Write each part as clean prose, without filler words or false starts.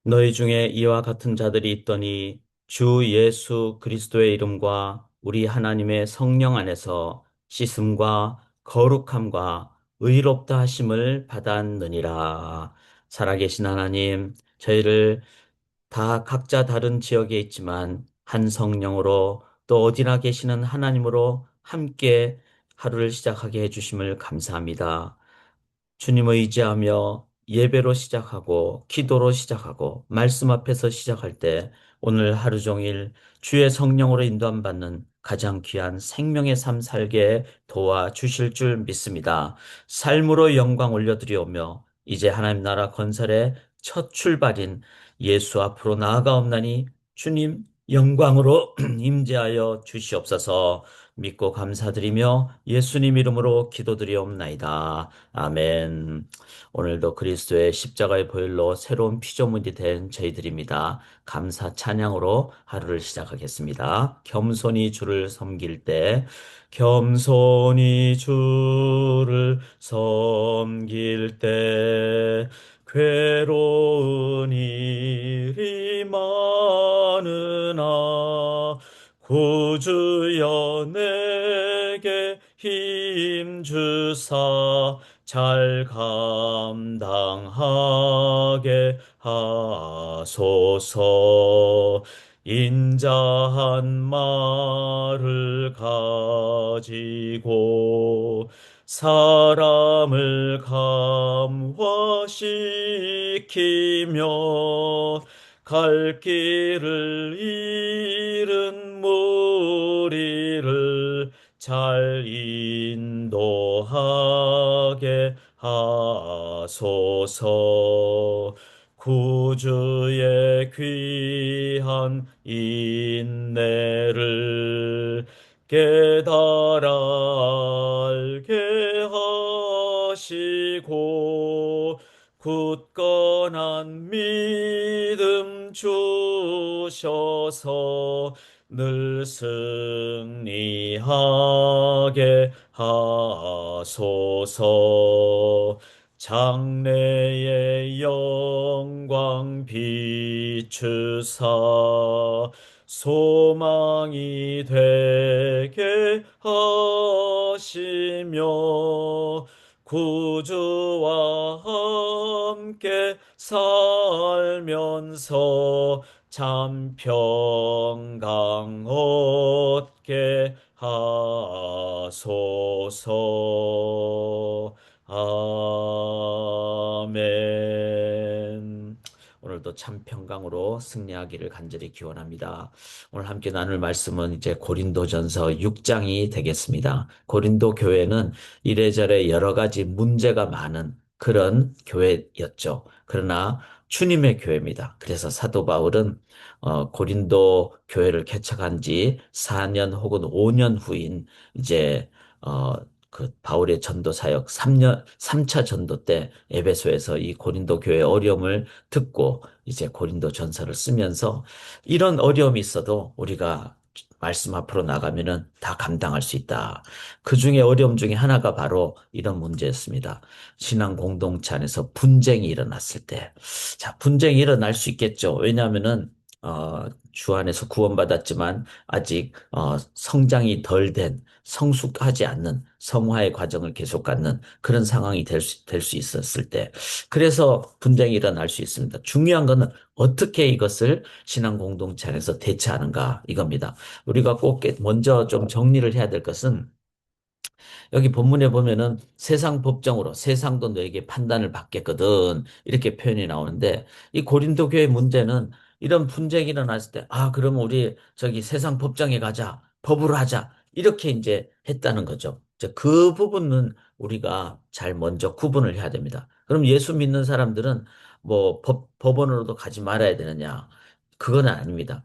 너희 중에 이와 같은 자들이 있더니 주 예수 그리스도의 이름과 우리 하나님의 성령 안에서 씻음과 거룩함과 의롭다 하심을 받았느니라. 살아계신 하나님, 저희를 다 각자 다른 지역에 있지만 한 성령으로 또 어디나 계시는 하나님으로 함께 하루를 시작하게 해주심을 감사합니다. 주님을 의지하며 예배로 시작하고 기도로 시작하고 말씀 앞에서 시작할 때 오늘 하루 종일 주의 성령으로 인도함 받는 가장 귀한 생명의 삶 살게 도와주실 줄 믿습니다. 삶으로 영광 올려드리오며 이제 하나님 나라 건설의 첫 출발인 예수 앞으로 나아가옵나니 주님 영광으로 임재하여 주시옵소서. 믿고 감사드리며 예수님 이름으로 기도드리옵나이다. 아멘. 오늘도 그리스도의 십자가의 보혈로 새로운 피조물이 된 저희들입니다. 감사 찬양으로 하루를 시작하겠습니다. 겸손히 주를 섬길 때, 겸손히 주를 섬길 때, 괴로운 일이 많으나 구주여 내게 힘 주사 잘 감당하게 하소서. 인자한 말을 가지고 사람을 감화시키며 갈 길을 잃은 무리를 잘 인도하게 하소서. 구주의 귀한 인내를 깨달아 알게 하시고 굳건한 믿음 주셔서 늘 승리하게 하소서. 장래의 영광 비추사 소망이 되게 하시며 구주와 함께 살면서 참 평강 얻게 하소서. 아멘. 오늘도 참 평강으로 승리하기를 간절히 기원합니다. 오늘 함께 나눌 말씀은 이제 고린도전서 6장이 되겠습니다. 고린도 교회는 이래저래 여러 가지 문제가 많은 그런 교회였죠. 그러나 주님의 교회입니다. 그래서 사도 바울은 고린도 교회를 개척한 지 4년 혹은 5년 후인 이제 어, 그 바울의 전도 사역 3차 전도 때 에베소에서 이 고린도 교회의 어려움을 듣고 이제 고린도 전서를 쓰면서 이런 어려움이 있어도 우리가 말씀 앞으로 나가면은 다 감당할 수 있다. 그 중에 어려움 중에 하나가 바로 이런 문제였습니다. 신앙 공동체 안에서 분쟁이 일어났을 때. 자, 분쟁이 일어날 수 있겠죠. 왜냐하면은 주 안에서 구원받았지만 아직 성장이 덜 된 성숙하지 않는 성화의 과정을 계속 갖는 그런 상황이 될 수 있었을 때. 그래서 분쟁이 일어날 수 있습니다. 중요한 것은 어떻게 이것을 신앙 공동체 안에서 대처하는가 이겁니다. 우리가 꼭 먼저 좀 정리를 해야 될 것은 여기 본문에 보면은 세상 법정으로 세상도 너에게 판단을 받겠거든 이렇게 표현이 나오는데 이 고린도 교회 문제는 이런 분쟁이 일어났을 때 그러면 우리 저기 세상 법정에 가자 법으로 하자 이렇게 이제 했다는 거죠. 이제 그 부분은 우리가 잘 먼저 구분을 해야 됩니다. 그럼 예수 믿는 사람들은 뭐 법원으로도 가지 말아야 되느냐? 그건 아닙니다.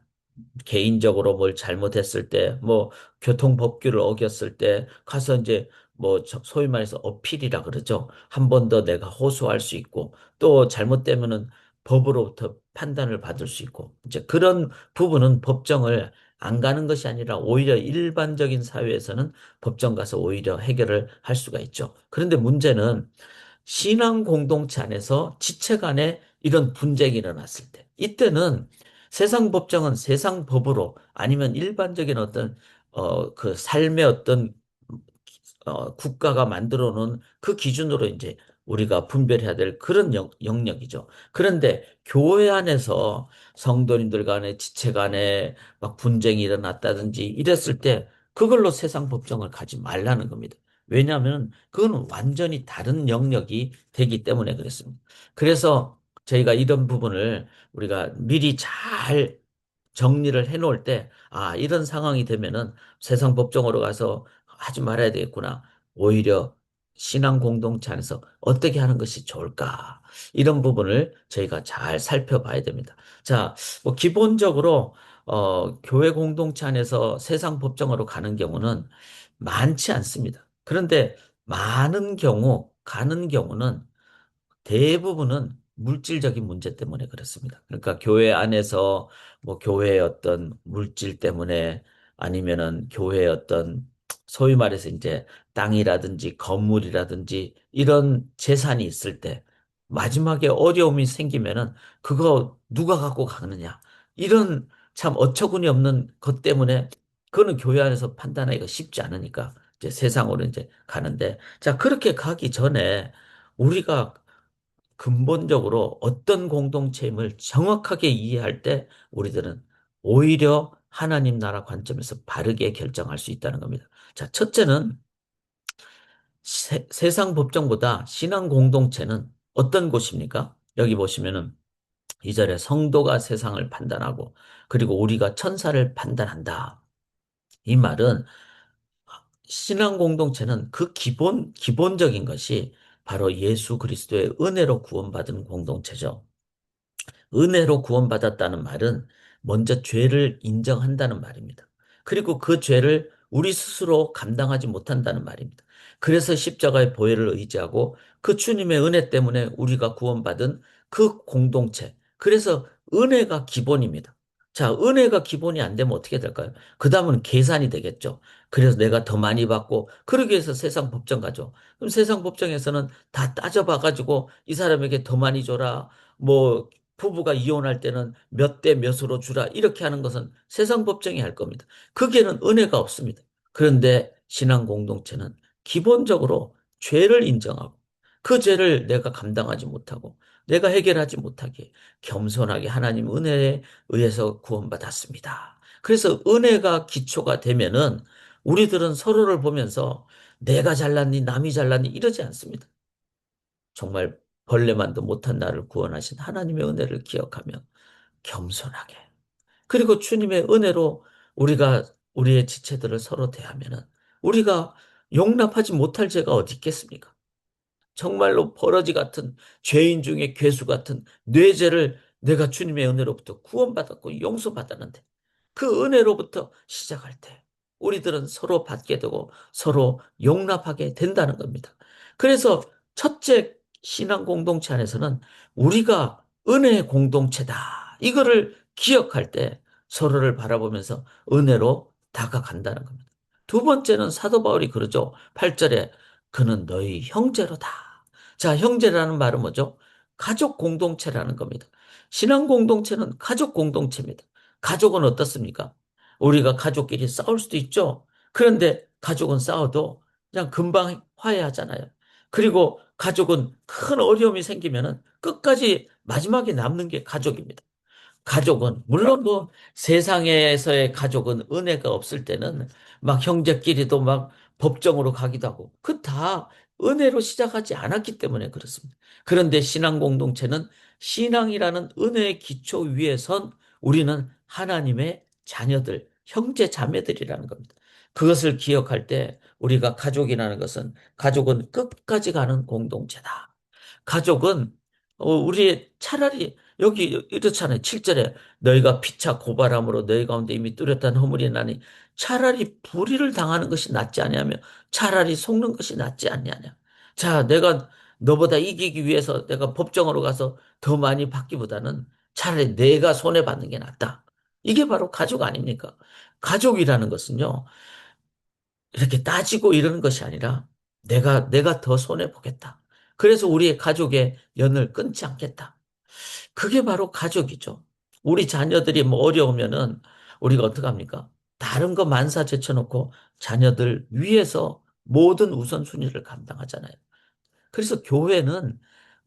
개인적으로 뭘 잘못했을 때, 뭐, 교통법규를 어겼을 때, 가서 이제, 뭐, 소위 말해서 어필이라 그러죠. 한 번 더 내가 호소할 수 있고, 또 잘못되면은 법으로부터 판단을 받을 수 있고, 이제 그런 부분은 법정을 안 가는 것이 아니라 오히려 일반적인 사회에서는 법정 가서 오히려 해결을 할 수가 있죠. 그런데 문제는 신앙 공동체 안에서 지체 간에 이런 분쟁이 일어났을 때, 이때는 세상 법정은 세상 법으로 아니면 일반적인 어떤 그 삶의 어떤 국가가 만들어 놓은 그 기준으로 이제 우리가 분별해야 될 그런 영역이죠. 그런데 교회 안에서 성도님들 간에 지체 간에 막 분쟁이 일어났다든지 이랬을 때 그걸로 세상 법정을 가지 말라는 겁니다. 왜냐하면 그거는 완전히 다른 영역이 되기 때문에 그랬습니다. 그래서 저희가 이런 부분을 우리가 미리 잘 정리를 해 놓을 때, 아, 이런 상황이 되면은 세상 법정으로 가서 하지 말아야 되겠구나. 오히려 신앙 공동체 안에서 어떻게 하는 것이 좋을까? 이런 부분을 저희가 잘 살펴봐야 됩니다. 자, 뭐 기본적으로 교회 공동체 안에서 세상 법정으로 가는 경우는 많지 않습니다. 그런데 가는 경우는 대부분은 물질적인 문제 때문에 그렇습니다. 그러니까 교회 안에서 뭐 교회의 어떤 물질 때문에 아니면은 교회의 어떤 소위 말해서 이제 땅이라든지 건물이라든지 이런 재산이 있을 때 마지막에 어려움이 생기면은 그거 누가 갖고 가느냐. 이런 참 어처구니 없는 것 때문에 그거는 교회 안에서 판단하기가 쉽지 않으니까 이제 세상으로 이제 가는데, 자, 그렇게 가기 전에 우리가 근본적으로 어떤 공동체임을 정확하게 이해할 때 우리들은 오히려 하나님 나라 관점에서 바르게 결정할 수 있다는 겁니다. 자, 첫째는 세상 법정보다 신앙 공동체는 어떤 곳입니까? 여기 보시면은 이절에 성도가 세상을 판단하고 그리고 우리가 천사를 판단한다. 이 말은 신앙 공동체는 그 기본적인 것이 바로 예수 그리스도의 은혜로 구원받은 공동체죠. 은혜로 구원받았다는 말은 먼저 죄를 인정한다는 말입니다. 그리고 그 죄를 우리 스스로 감당하지 못한다는 말입니다. 그래서 십자가의 보혈을 의지하고 그 주님의 은혜 때문에 우리가 구원받은 그 공동체. 그래서 은혜가 기본입니다. 자, 은혜가 기본이 안 되면 어떻게 될까요? 그 다음은 계산이 되겠죠. 그래서 내가 더 많이 받고, 그러기 위해서 세상 법정 가죠. 그럼 세상 법정에서는 다 따져봐가지고 이 사람에게 더 많이 줘라. 뭐 부부가 이혼할 때는 몇 대 몇으로 주라 이렇게 하는 것은 세상 법정이 할 겁니다. 거기에는 은혜가 없습니다. 그런데 신앙 공동체는 기본적으로 죄를 인정하고 그 죄를 내가 감당하지 못하고 내가 해결하지 못하게 겸손하게 하나님 은혜에 의해서 구원받았습니다. 그래서 은혜가 기초가 되면은 우리들은 서로를 보면서 내가 잘났니 남이 잘났니 이러지 않습니다. 정말 벌레만도 못한 나를 구원하신 하나님의 은혜를 기억하며 겸손하게. 그리고 주님의 은혜로 우리가 우리의 지체들을 서로 대하면은 우리가 용납하지 못할 죄가 어디 있겠습니까? 정말로 버러지 같은 죄인 중에 괴수 같은 뇌죄를 내가 주님의 은혜로부터 구원받았고 용서받았는데 그 은혜로부터 시작할 때 우리들은 서로 받게 되고 서로 용납하게 된다는 겁니다. 그래서 첫째 신앙 공동체 안에서는 우리가 은혜의 공동체다. 이거를 기억할 때 서로를 바라보면서 은혜로 다가간다는 겁니다. 두 번째는 사도 바울이 그러죠. 8절에 그는 너희 형제로다. 자, 형제라는 말은 뭐죠? 가족 공동체라는 겁니다. 신앙 공동체는 가족 공동체입니다. 가족은 어떻습니까? 우리가 가족끼리 싸울 수도 있죠. 그런데 가족은 싸워도 그냥 금방 화해하잖아요. 그리고 가족은 큰 어려움이 생기면은 끝까지 마지막에 남는 게 가족입니다. 가족은 물론 뭐 세상에서의 가족은 은혜가 없을 때는 막 형제끼리도 막 법정으로 가기도 하고 그 다 은혜로 시작하지 않았기 때문에 그렇습니다. 그런데 신앙 공동체는 신앙이라는 은혜의 기초 위에 선 우리는 하나님의 자녀들, 형제 자매들이라는 겁니다. 그것을 기억할 때 우리가 가족은 끝까지 가는 공동체다. 가족은 우리 차라리 여기 이렇잖아요. 7절에 너희가 피차 고발함으로 너희 가운데 이미 뚜렷한 허물이 나니 차라리 불의를 당하는 것이 낫지 않냐며 차라리 속는 것이 낫지 않냐냐. 자, 내가 너보다 이기기 위해서 내가 법정으로 가서 더 많이 받기보다는 차라리 내가 손해받는 게 낫다. 이게 바로 가족 아닙니까? 가족이라는 것은요, 이렇게 따지고 이러는 것이 아니라 내가 더 손해보겠다. 그래서 우리의 가족의 연을 끊지 않겠다. 그게 바로 가족이죠. 우리 자녀들이 뭐 어려우면은 우리가 어떡합니까? 다른 거 만사 제쳐놓고 자녀들 위해서 모든 우선순위를 감당하잖아요. 그래서 교회는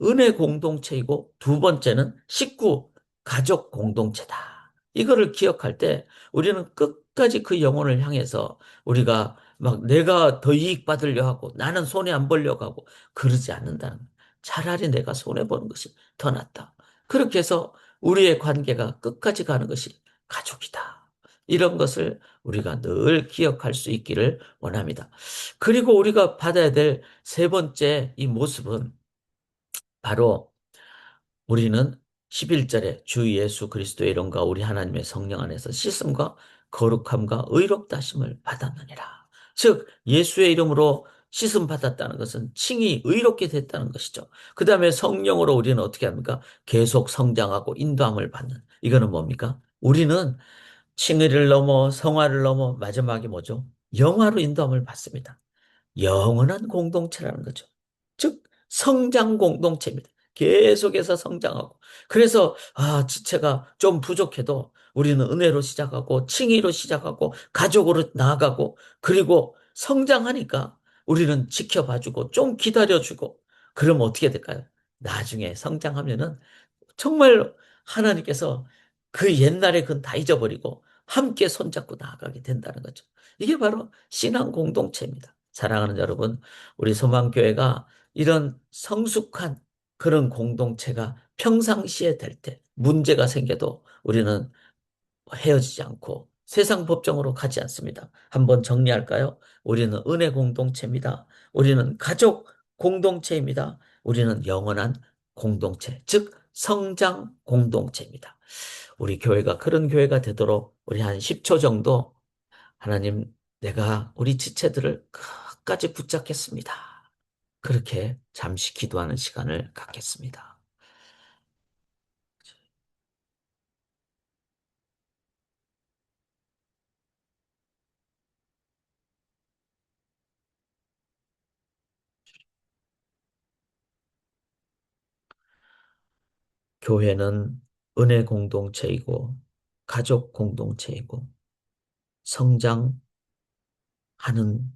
은혜 공동체이고 두 번째는 식구, 가족 공동체다. 이거를 기억할 때 우리는 끝까지 그 영혼을 향해서 우리가 막 내가 더 이익 받으려 하고 나는 손해 안 보려고 하고 그러지 않는다는 거예요. 차라리 내가 손해 보는 것이 더 낫다. 그렇게 해서 우리의 관계가 끝까지 가는 것이 가족이다. 이런 것을 우리가 늘 기억할 수 있기를 원합니다. 그리고 우리가 받아야 될 세 번째 이 모습은 바로 우리는 11절에 주 예수 그리스도의 이름과 우리 하나님의 성령 안에서 씻음과 거룩함과 의롭다 하심을 받았느니라. 즉 예수의 이름으로 씻음 받았다는 것은 칭이 의롭게 됐다는 것이죠. 그 다음에 성령으로 우리는 어떻게 합니까? 계속 성장하고 인도함을 받는. 이거는 뭡니까? 우리는 칭의를 넘어 성화를 넘어 마지막에 뭐죠? 영화로 인도함을 받습니다. 영원한 공동체라는 거죠. 즉, 성장 공동체입니다. 계속해서 성장하고. 그래서, 지체가 좀 부족해도 우리는 은혜로 시작하고, 칭의로 시작하고, 가족으로 나아가고, 그리고 성장하니까 우리는 지켜봐주고, 좀 기다려주고, 그러면 어떻게 될까요? 나중에 성장하면은 정말 하나님께서 그 옛날에 그건 다 잊어버리고 함께 손잡고 나아가게 된다는 거죠. 이게 바로 신앙 공동체입니다. 사랑하는 여러분, 우리 소망교회가 이런 성숙한 그런 공동체가 평상시에 될 때 문제가 생겨도 우리는 헤어지지 않고 세상 법정으로 가지 않습니다. 한번 정리할까요? 우리는 은혜 공동체입니다. 우리는 가족 공동체입니다. 우리는 영원한 공동체, 즉 성장 공동체입니다. 우리 교회가 그런 교회가 되도록 우리 한 10초 정도 하나님 내가 우리 지체들을 끝까지 붙잡겠습니다. 그렇게 잠시 기도하는 시간을 갖겠습니다. 교회는 은혜 공동체이고 가족 공동체이고 성장하는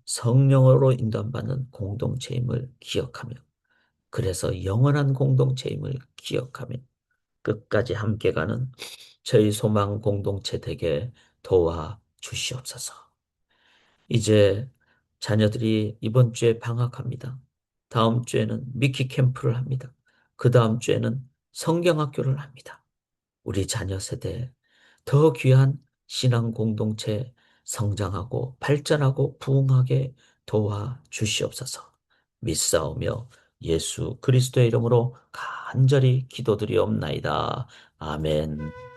성령으로 인도받는 공동체임을 기억하며 그래서 영원한 공동체임을 기억하며 끝까지 함께 가는 저희 소망 공동체 되게 도와 주시옵소서. 이제 자녀들이 이번 주에 방학합니다. 다음 주에는 미키 캠프를 합니다. 그 다음 주에는 성경학교를 합니다. 우리 자녀 세대에 더 귀한 신앙 공동체 성장하고 발전하고 부흥하게 도와 주시옵소서. 믿사오며 예수 그리스도의 이름으로 간절히 기도드리옵나이다. 아멘.